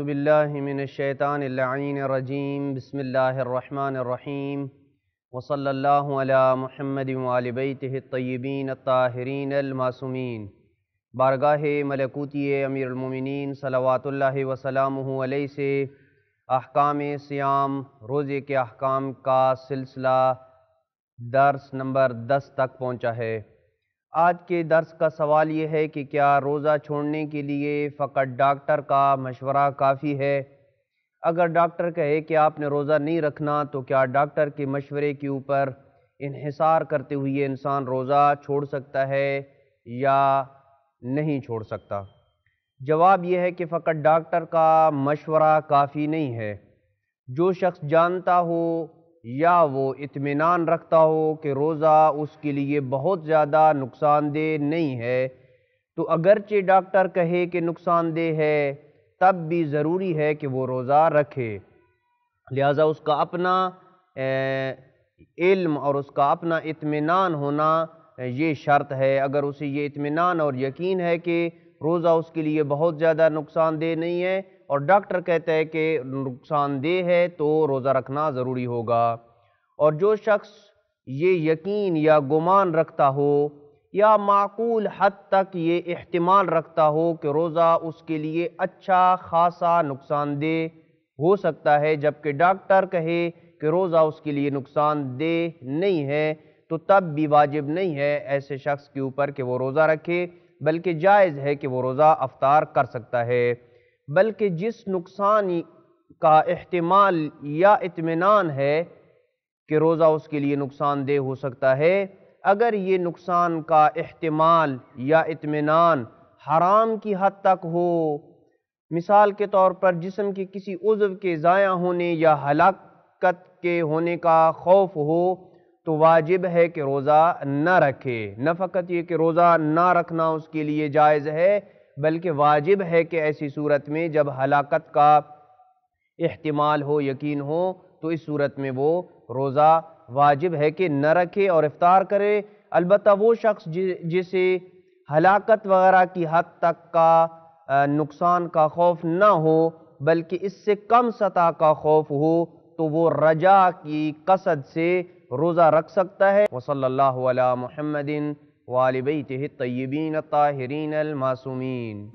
باللہ من الشیطان اللعین الرجیم بسم اللہ الرحمن الرحیم وصلی اللہ علی محمد وآل بیتہ الطیبین الطاہرین المعصومین۔ بارگاہ ملکوتی امیر المومنین صلوات اللہ وسلامہ علیہ سے احکام صیام روزے کے احکام کا سلسلہ درس نمبر 10 تک پہنچا ہے۔ آج کے درس کا سوال یہ ہے کہ کیا روزہ چھوڑنے کے لیے فقط ڈاکٹر کا مشورہ کافی ہے؟ اگر ڈاکٹر کہے کہ آپ نے روزہ نہیں رکھنا تو کیا ڈاکٹر کے مشورے کے اوپر انحصار کرتے ہوئے انسان روزہ چھوڑ سکتا ہے یا نہیں چھوڑ سکتا؟ جواب یہ ہے کہ فقط ڈاکٹر کا مشورہ کافی نہیں ہے۔ جو شخص جانتا ہو یا وہ اطمینان رکھتا ہو کہ روزہ اس کے لیے بہت زیادہ نقصان دہ نہیں ہے تو اگرچہ ڈاکٹر کہے کہ نقصان دہ ہے تب بھی ضروری ہے کہ وہ روزہ رکھے۔ لہٰذا اس کا اپنا علم اور اس کا اپنا اطمینان ہونا یہ شرط ہے۔ اگر اسے یہ اطمینان اور یقین ہے کہ روزہ اس کے لیے بہت زیادہ نقصان دہ نہیں ہے اور ڈاکٹر کہتا ہے کہ نقصان دہ ہے تو روزہ رکھنا ضروری ہوگا۔ اور جو شخص یہ یقین یا گمان رکھتا ہو یا معقول حد تک یہ احتمال رکھتا ہو کہ روزہ اس کے لیے اچھا خاصا نقصان دہ ہو سکتا ہے جبکہ ڈاکٹر کہے کہ روزہ اس کے لیے نقصان دہ نہیں ہے تو تب بھی واجب نہیں ہے ایسے شخص کے اوپر کہ وہ روزہ رکھے، بلکہ جائز ہے کہ وہ روزہ افطار کر سکتا ہے۔ بلکہ جس نقصان کا احتمال یا اطمینان ہے کہ روزہ اس کے لیے نقصان دہ ہو سکتا ہے، اگر یہ نقصان کا احتمال یا اطمینان حرام کی حد تک ہو، مثال کے طور پر جسم کے کسی عضو کے ضائع ہونے یا ہلاکت کے ہونے کا خوف ہو تو واجب ہے کہ روزہ نہ رکھے۔ نہ فقط یہ کہ روزہ نہ رکھنا اس کے لیے جائز ہے بلکہ واجب ہے کہ ایسی صورت میں جب ہلاکت کا احتمال ہو، یقین ہو، تو اس صورت میں وہ روزہ واجب ہے کہ نہ رکھے اور افطار کرے۔ البتہ وہ شخص جسے ہلاکت وغیرہ کی حد تک کا نقصان کا خوف نہ ہو بلکہ اس سے کم سطح کا خوف ہو تو وہ رجا کی قصد سے روزہ رکھ سکتا ہے۔ وصلی اللہ علی محمد وآل بیتہ الطیبین الطاہرین المعصومین۔